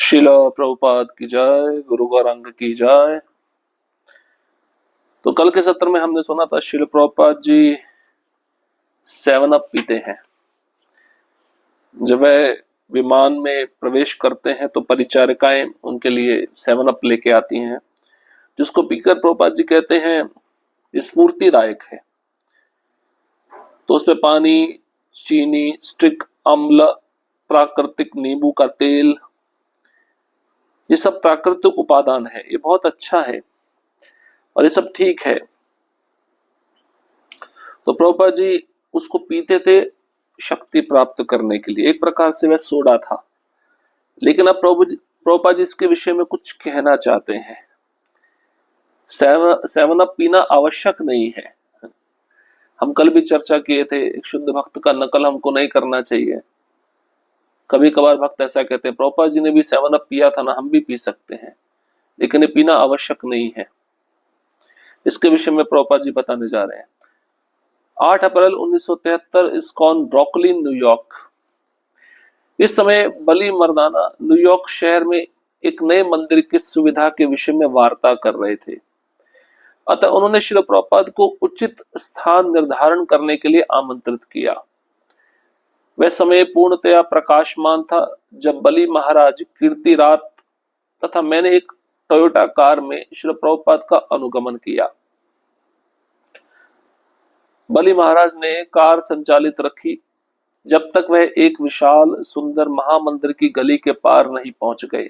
शिला प्रभुपाद की जय, गुरु गौरांग की जय। तो कल के सत्र में हमने सुना था शिला प्रभुपाद जी 7 अप पीते हैं। जब वह विमान में प्रवेश करते हैं तो परिचारिकाएं उनके लिए 7 अप लेके आती हैं, जिसको पीकर प्रभुपाद जी कहते हैं स्फूर्तिदायक है। तो उसमें पानी, चीनी, स्टिक अम्ल, प्राकृतिक नींबू का तेल, ये सब प्राकृतिक उपादान है। ये बहुत अच्छा है और ये सब ठीक है। तो प्रभुपाद जी उसको पीते थे शक्ति प्राप्त करने के लिए। एक प्रकार से वह सोडा था। लेकिन अब प्रभुपाद जी इसके विषय में कुछ कहना चाहते हैं। 7 अप पीना आवश्यक नहीं है। हम कल भी चर्चा किए थे, एक शुद्ध भक्त का नकल हमको नहीं करना चाहिए। कभी कभार भक्त ऐसा कहते हैं प्रभुपाद जी ने भी 7 अप पिया था ना, हम भी पी सकते हैं, लेकिन ये पीना आवश्यक नहीं है। इसके विषय में प्रभुपाद जी बताने जा रहे हैं। 8 अप्रैल 1973, इस्कॉन ब्रुकलिन, न्यूयॉर्क। इस समय बली मर्दाना न्यूयॉर्क शहर में एक नए मंदिर की सुविधा के विषय में वार्ता कर रहे थे। अतः उन्होंने श्रील प्रभुपाद को उचित स्थान निर्धारण करने के लिए आमंत्रित किया। वह समय पूर्णतया प्रकाशमान था जब बली महाराज, कीर्तिरात तथा मैंने एक टोयोटा कार में श्रील प्रभुपाद का अनुगमन किया। बली महाराज ने कार संचालित रखी जब तक वह एक विशाल सुंदर महामंदिर की गली के पार नहीं पहुंच गए।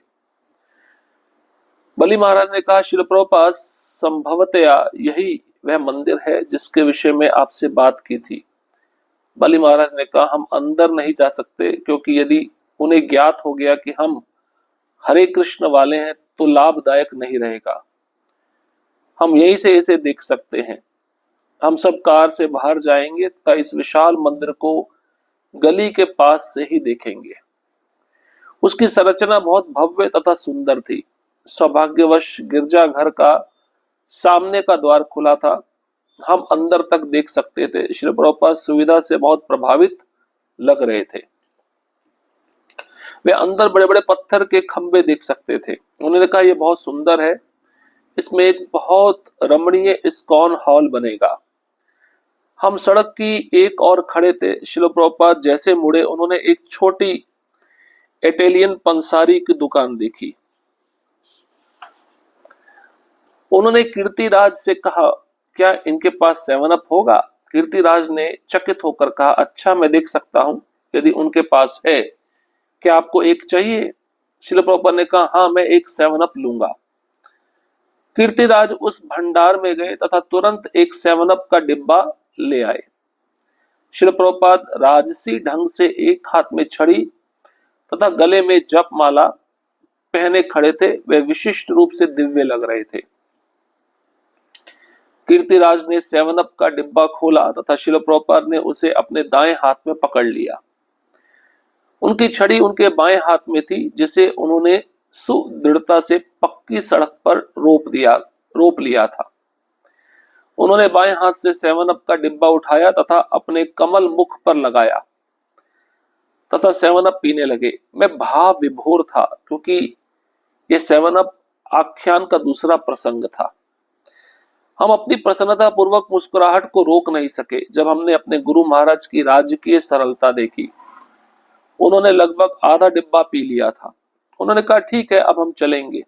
बली महाराज ने कहा, श्रील प्रभुपाद, संभवतया यही वह मंदिर है जिसके विषय में आपसे बात की थी। बली महाराज ने कहा, हम अंदर नहीं जा सकते, क्योंकि यदि उन्हें ज्ञात हो गया कि हम हरे कृष्ण वाले हैं तो लाभदायक नहीं रहेगा। हम यहीं से इसे देख सकते हैं। हम सब कार से बाहर जाएंगे तथा इस विशाल मंदिर को गली के पास से ही देखेंगे। उसकी संरचना बहुत भव्य तथा सुंदर थी। सौभाग्यवश गिरजाघर का सामने का द्वार खुला था। हम अंदर तक देख सकते थे। श्री प्रभुपाद सुविधा से बहुत प्रभावित लग रहे थे। वे अंदर बड़े बड़े पत्थर के खंबे देख सकते थे। उन्होंने कहा, यह बहुत सुंदर है, इसमें एक बहुत रमणीय इस्कॉन हॉल बनेगा। हम सड़क की एक और खड़े थे। श्रील प्रभुपाद जैसे मुड़े, उन्होंने एक छोटी इटालियन पंसारी की दुकान देखी। उन्होंने कीर्तिराज से कहा, क्या इनके पास 7 अप होगा? कीर्तिराज ने चकित होकर कहा, अच्छा, मैं देख सकता हूं यदि उनके पास है। क्या आपको एक चाहिए? श्रील प्रभुपाद ने कहा, हाँ, मैं एक 7 अप लूंगा। कीर्तिराज उस भंडार में गए तथा तुरंत एक 7 अप का डिब्बा ले आए। श्रील प्रभुपाद राजसी ढंग से एक हाथ में छड़ी तथा गले में जप माला पहने खड़े थे। वे विशिष्ट रूप से दिव्य लग रहे थे। कीर्तिराज ने 7 अप का डिब्बा खोला तथा श्रील प्रभुपाद ने उसे अपने दाएं हाथ में पकड़ लिया। उनकी छड़ी उनके बाएं हाथ में थी, जिसे उन्होंने सुदृढ़ता से पक्की सड़क पर रोप लिया था। उन्होंने बाएं हाथ से 7 अप का डिब्बा उठाया तथा अपने कमल मुख पर लगाया तथा 7 अप पीने लगे। मैं भाव विभोर था, क्योंकि यह 7 अप आख्यान का दूसरा प्रसंग था। हम अपनी प्रसन्नता पूर्वक मुस्कुराहट को रोक नहीं सके जब हमने अपने गुरु महाराज की राजकीय सरलता देखी। उन्होंने लगभग आधा डिब्बा पी लिया था। उन्होंने कहा, ठीक है, अब हम चलेंगे।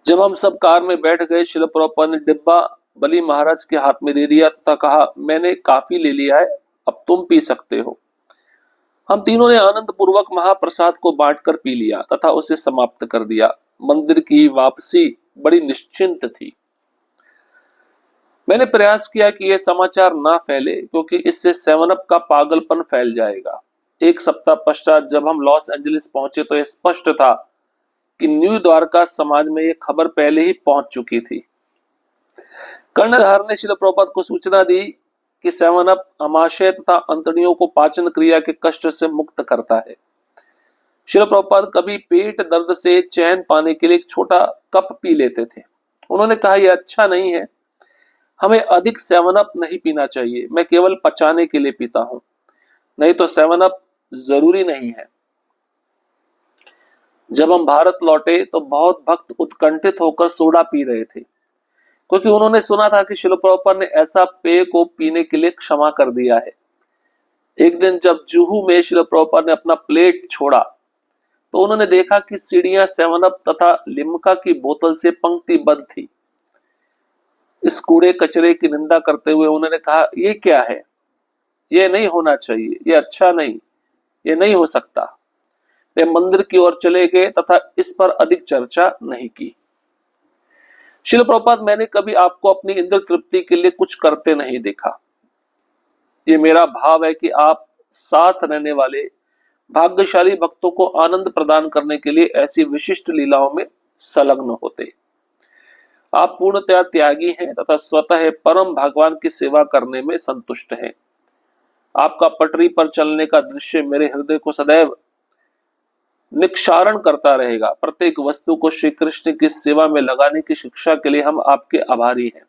जब हम सब कार में बैठ गए, श्रील प्रभुपाद ने डिब्बा बली महाराज के हाथ में दे दिया तथा कहा, मैंने काफी ले लिया है, अब तुम पी सकते हो। हम तीनों ने आनंद पूर्वक महाप्रसाद को बांटकर पी लिया तथा उसे समाप्त कर दिया। मंदिर की वापसी बड़ी निश्चिंत थी। मैंने प्रयास किया कि यह समाचार ना फैले, क्योंकि इससे 7 अप का पागलपन फैल जाएगा। एक सप्ताह पश्चात जब हम लॉस एंजलिस पहुंचे तो यह स्पष्ट था कि न्यू द्वारका समाज में यह खबर पहले ही पहुंच चुकी थी। कर्णधार ने श्रील प्रभुपाद को सूचना दी कि 7 अप आमाशय तथा अंतड़ियों को पाचन क्रिया के कष्ट से मुक्त करता है। श्रील प्रभुपाद कभी पेट दर्द से चैन पाने के लिए एक छोटा कप पी लेते थे। उन्होंने कहा, यह अच्छा नहीं है, हमें अधिक 7 अप नहीं पीना चाहिए। मैं केवल पचाने के लिए पीता हूं, नहीं तो 7 अप जरूरी नहीं है। जब हम भारत लौटे तो बहुत भक्त उत्कंठित होकर सोडा पी रहे थे, क्योंकि उन्होंने सुना था कि शिल प्रभुपाद ने ऐसा पेय को पीने के लिए क्षमा कर दिया है। एक दिन जब जुहू में शिल प्रभुपाद ने अपना प्लेट छोड़ा तो उन्होंने देखा कि सीढ़ियां 7 अप तथा लिम्का की बोतल से पंक्तिबद्ध थी। इस कूड़े कचरे की निंदा करते हुए उन्होंने कहा, ये क्या है, ये नहीं होना चाहिए, ये अच्छा नहीं, ये नहीं हो सकता। वे मंदिर की ओर चले गए तथा इस पर अधिक चर्चा नहीं की। शिल प्रभुपाद, मैंने कभी आपको अपनी इंद्र तृप्ति के लिए कुछ करते नहीं देखा। ये मेरा भाव है कि आप साथ रहने वाले भाग्यशाली भक्तों को आनंद प्रदान करने के लिए ऐसी विशिष्ट लीलाओं में संलग्न होते। आप पूर्णतया त्यागी हैं तथा स्वतः परम भगवान की सेवा करने में संतुष्ट हैं। आपका पटरी पर चलने का दृश्य मेरे हृदय को सदैव निक्षारण करता रहेगा। प्रत्येक वस्तु को श्री कृष्ण की सेवा में लगाने की शिक्षा के लिए हम आपके आभारी हैं।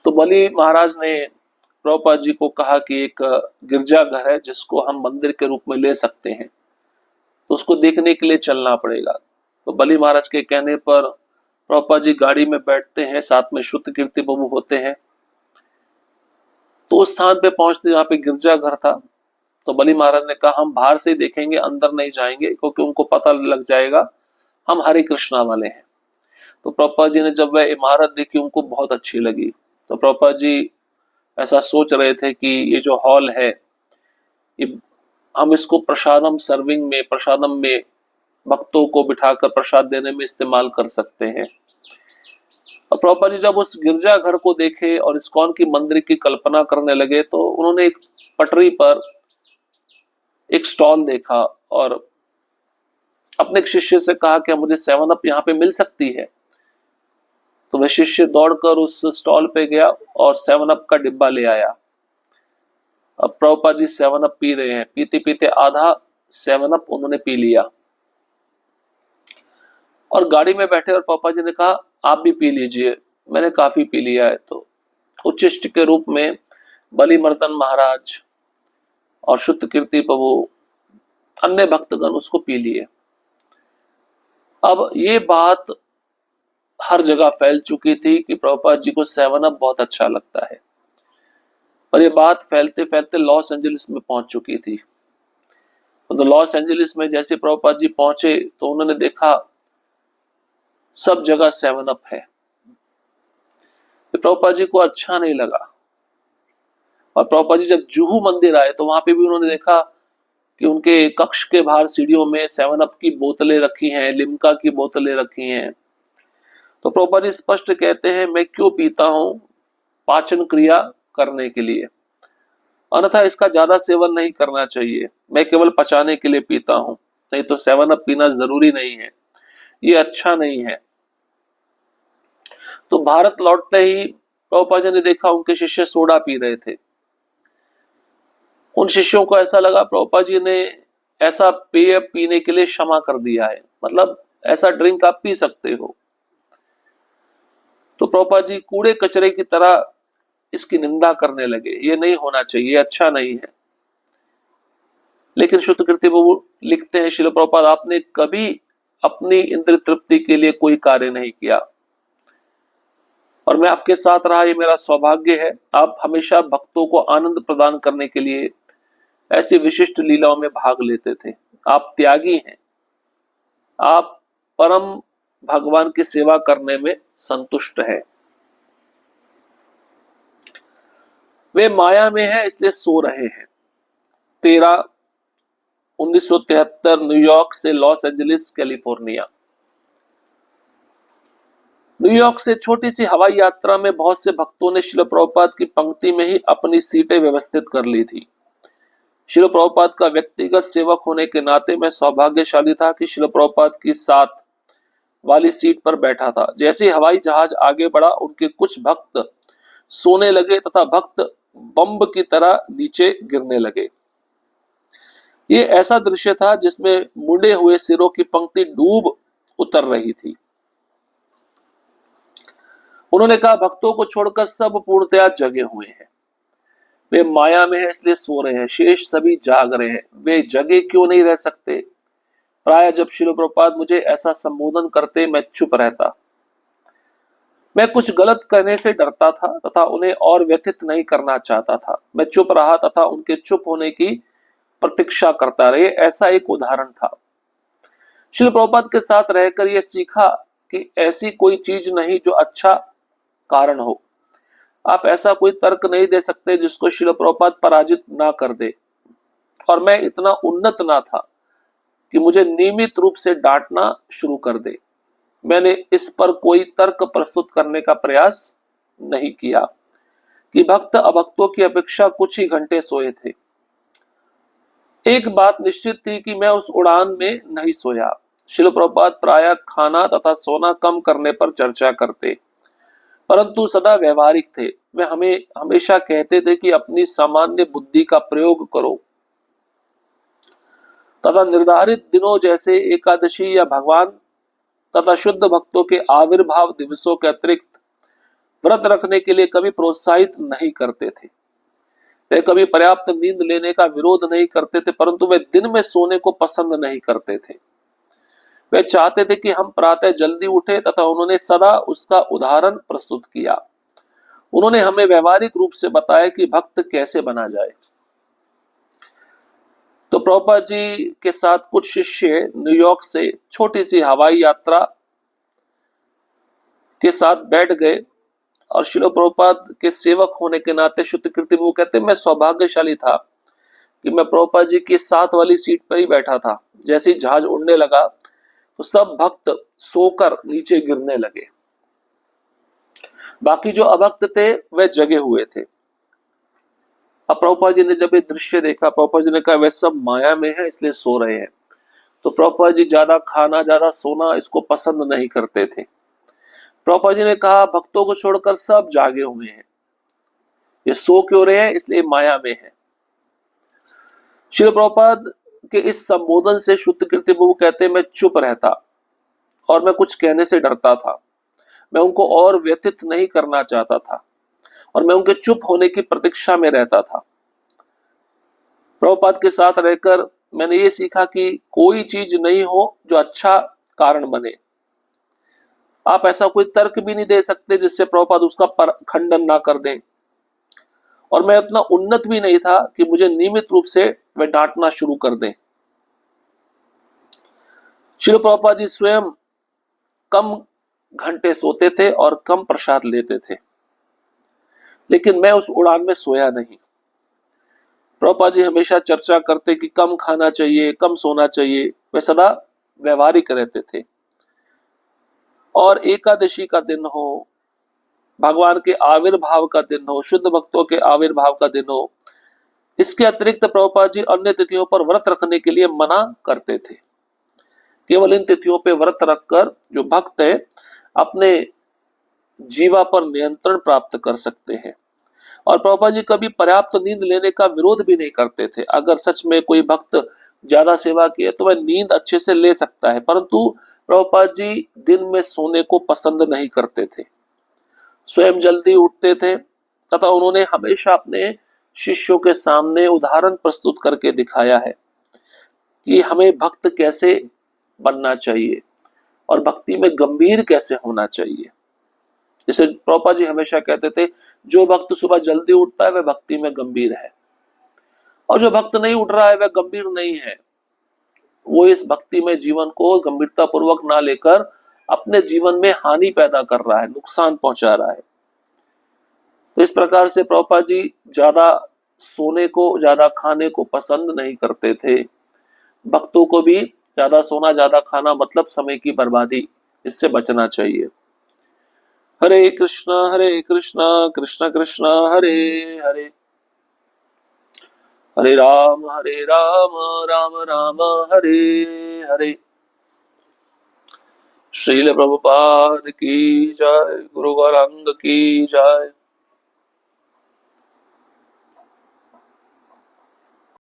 तो बलि महाराज ने प्रभुपाद जी को कहा कि एक गिरजाघर है जिसको हम मंदिर के रूप में ले सकते हैं, तो उसको देखने के लिए चलना पड़ेगा। तो बलि महाराज के कहने पर प्रभुपाद जी गाड़ी में बैठते हैं, साथ में शुद्ध कीर्ति प्रभु होते हैं। तो उस स्थान पे पहुंचते जहाँ पे गिरजाघर था, तो बलि महाराज ने कहा हम बाहर से ही देखेंगे, अंदर नहीं जाएंगे, क्योंकि उनको पता लग जाएगा हम हरे कृष्णा वाले हैं। तो प्रभुपाद जी ने जब वह इमारत देखी उनको बहुत अच्छी लगी। तो प्रभुपाद जी ऐसा सोच रहे थे कि ये जो हॉल है, ये हम इसको प्रसादम में भक्तों को बिठाकर प्रसाद देने में इस्तेमाल कर सकते हैं। और प्रभुपाद जी जब उस गिरजाघर को देखे और इस्कॉन की मंदिर की कल्पना करने लगे, तो उन्होंने एक पटरी पर एक स्टॉल देखा और अपने एक शिष्य से कहा कि मुझे 7 अप यहाँ पे मिल सकती है। तो वह शिष्य दौड़कर उस स्टॉल पे गया और 7 अप का डिब्बा ले आया। अब प्रभुपाद जी 7 अप पी रहे हैं, पीते पीते आधा 7 अप उन्होंने पी लिया और गाड़ी में बैठे और प्रभुपाद जी ने कहा आप भी पी लीजिए, मैंने काफी पी लिया है। तो उच्चिष्ट के रूप में बलिमर्दन महाराज और शुद्ध कीर्ति प्रभु, अन्य भक्तगण उसको पी लिए। अब ये बात हर जगह फैल चुकी थी कि प्रभुपाद जी को 7 अप बहुत अच्छा लगता है, और ये बात फैलते फैलते लॉस एंजलिस में पहुंच चुकी थी। तो लॉस एंजलिस में जैसे प्रभुपाद जी पहुंचे तो उन्होंने देखा सब जगह 7 अप है। तो प्रभुपाद जी को अच्छा नहीं लगा, और प्रभुपाद जी जब जुहू मंदिर आए तो वहां पे भी उन्होंने देखा कि उनके कक्ष के बाहर सीढ़ियों में 7 अप की बोतलें रखी हैं, लिम्का की बोतलें रखी हैं। तो प्रभुपाद जी स्पष्ट कहते हैं मैं क्यों पीता हूं, पाचन क्रिया करने के लिए, अन्यथा इसका ज्यादा सेवन नहीं करना चाहिए। मैं केवल पचाने के लिए पीता हूं, नहीं तो 7 अप पीना जरूरी नहीं है, ये अच्छा नहीं है। तो भारत लौटते ही प्रभुपाद जी ने देखा उनके शिष्य सोडा पी रहे थे। उन शिष्यों को ऐसा लगा प्रभुपाद जी ने ऐसा पेय पीने के लिए क्षमा कर दिया है, मतलब ऐसा ड्रिंक आप पी सकते हो। तो प्रभुपाद जी कूड़े कचरे की तरह इसकी निंदा करने लगे, ये नहीं होना चाहिए, अच्छा नहीं है। लेकिन शुद्ध कीर्ति प्रभु लिखते हैं, श्रील प्रभुपाद आपने कभी अपनी इंद्र तृप्ति के लिए कोई कार्य नहीं किया, और मैं आपके साथ रहा, ये मेरा सौभाग्य है। आप हमेशा भक्तों को आनंद प्रदान करने के लिए ऐसी विशिष्ट लीलाओं में भाग लेते थे। आप त्यागी हैं, आप परम भगवान की सेवा करने में संतुष्ट है। वे माया में है इसलिए सो रहे हैं। 13/1973 न्यूयॉर्क से लॉस एंजलिस कैलिफोर्निया। न्यूयॉर्क से छोटी सी हवाई यात्रा में बहुत से भक्तों ने श्रील प्रभुपाद की पंक्ति में ही अपनी सीटें व्यवस्थित कर ली थी। श्रील प्रभुपाद का व्यक्तिगत सेवक होने के नाते मैं सौभाग्यशाली था कि श्रील प्रभुपाद की साथ वाली सीट पर बैठा था। जैसे हवाई जहाज आगे बढ़ा, उनके कुछ भक्त सोने लगे तथा भक्त बम्ब की तरह नीचे गिरने लगे। ये ऐसा दृश्य था जिसमें मुंडे हुए सिरों की पंक्ति डूब उतर रही थी। उन्होंने कहा भक्तों को छोड़कर सब पूर्णतया जगे हुए हैं, वे माया में है इसलिए सो रहे हैं, शेष सभी जाग रहे हैं। वे जगे क्यों नहीं रह सकते? प्राय जब श्रील प्रभुपाद मुझे ऐसा संबोधन करते मैं चुप रहता। मैं कुछ गलत करने से डरता था तथा उन्हें और व्यथित नहीं करना चाहता था। मैं चुप रहा तथा उनके चुप होने की प्रतीक्षा करता रहे। ऐसा एक उदाहरण था। श्रील प्रभुपाद के साथ रहकर यह सीखा कि ऐसी कोई चीज नहीं जो अच्छा कारण हो। आप ऐसा कोई तर्क नहीं दे सकते जिसको श्रील प्रभुपाद पराजित ना कर दे। और मैं इतना उन्नत ना था कि मुझे नियमित रूप से डांटना शुरू कर दे। मैंने इस पर कोई तर्क प्रस्तुत करने का प्रयास नहीं किया कि भक्त अभक्तों की अपेक्षा कुछ ही घंटे सोए थे। एक बात निश्चित थी कि मैं उस उड़ान में नहीं सोया। श्रील प्रभुपाद प्रायः खाना तथा सोना कम करने पर चर्चा करते, परंतु सदा व्यवहारिक थे। वे हमें हमेशा कहते थे कि अपनी सामान्य बुद्धि का प्रयोग करो तथा निर्धारित दिनों जैसे एकादशी या भगवान तथा शुद्ध भक्तों के आविर्भाव दिवसों के अतिरिक्त व्रत रखने के लिए कभी प्रोत्साहित नहीं करते थे। वे कभी पर्याप्त नींद लेने का विरोध नहीं करते थे, परंतु वे दिन में सोने को पसंद नहीं करते थे। वे चाहते थे कि हम प्रातः जल्दी उठे तथा उन्होंने सदा उसका उदाहरण प्रस्तुत किया। उन्होंने हमें व्यवहारिक रूप से बताया कि भक्त कैसे बना जाए। तो प्रभुपाद जी के साथ कुछ शिष्य न्यूयॉर्क से छोटी सी हवाई यात्रा के साथ बैठ गए और श्रील प्रभुपाद के सेवक होने के नाते शुद्ध कीर्ति वो कहते मैं सौभाग्यशाली था कि मैं प्रभुपाद जी की साथ वाली सीट पर ही बैठा था। जैसे ही जहाज उड़ने लगा तो सब भक्त सोकर नीचे गिरने लगे। बाकी जो अभक्त थे वे जगे हुए थे। अब प्रभुपाद जी ने जब ये दृश्य देखा, प्रभुपाद जी ने कहा वे सब माया में है इसलिए सो रहे हैं। तो प्रभुपाद जी ज्यादा खाना ज्यादा सोना इसको पसंद नहीं करते थे। प्रभुपाद जी ने कहा भक्तों को छोड़कर सब जागे हुए हैं, ये सो क्यों रहे हैं? इसलिए माया में है। श्रील प्रभुपाद के इस संबोधन से शुद्ध कीर्ति प्रभु कहते मैं चुप रहता और मैं कुछ कहने से डरता था। मैं उनको और व्यथित नहीं करना चाहता था और मैं उनके चुप होने की प्रतीक्षा में रहता था। प्रभुपाद के साथ रहकर मैंने ये सीखा कि कोई चीज नहीं हो जो अच्छा कारण बने। आप ऐसा कोई तर्क भी नहीं दे सकते जिससे प्रभुपाद उसका खंडन ना कर दें। और मैं उतना उन्नत भी नहीं था कि मुझे नियमित रूप से वे डांटना शुरू कर दें। श्रील प्रभुपाद जी स्वयं कम घंटे सोते थे और कम प्रसाद लेते थे, लेकिन मैं उस उड़ान में सोया नहीं। प्रभुपाद जी हमेशा चर्चा करते कि कम खाना चाहिए, कम सोना चाहिए। वे सदा व्यवहारिक रहते थे। और एकादशी का दिन हो, भगवान के आविर्भाव का दिन हो, शुद्ध भक्तों के आविर्भाव का दिन हो, इसके अतिरिक्त प्रभुपाद जी अन्य तिथियों पर व्रत रखने के लिए मना करते थे। केवल इन तिथियों पर व्रत रखकर जो भक्त है अपने जीवा पर नियंत्रण प्राप्त कर सकते हैं। और प्रभुपाद जी कभी पर्याप्त नींद लेने का विरोध भी नहीं करते थे। अगर सच में कोई भक्त ज्यादा सेवा किए तो वह नींद अच्छे से ले सकता है, परंतु प्रभुपाद जी दिन में सोने को पसंद नहीं करते थे। स्वयं जल्दी उठते थे तथा उन्होंने हमेशा अपने शिष्यों के सामने उदाहरण प्रस्तुत करके दिखाया है कि हमें भक्त कैसे बनना चाहिए और भक्ति में गंभीर कैसे होना चाहिए। जैसे प्रभुपाद जी हमेशा कहते थे जो भक्त सुबह जल्दी उठता है वह भक्ति में गंभीर है, और जो भक्त नहीं उठ रहा है वह गंभीर नहीं है। वो इस भक्ति में जीवन को गंभीरता पूर्वक ना लेकर अपने जीवन में हानि पैदा कर रहा है, नुकसान पहुंचा रहा है। तो इस प्रकार से प्रभुपाद जी ज्यादा सोने को ज्यादा खाने को पसंद नहीं करते थे। भक्तों को भी ज्यादा सोना ज्यादा खाना मतलब समय की बर्बादी, इससे बचना चाहिए। हरे कृष्णा कृष्ण कृष्ण हरे हरे, हरे राम राम राम हरे हरे। श्रील प्रभुपाद की जय, गुरु गौरांग की जय।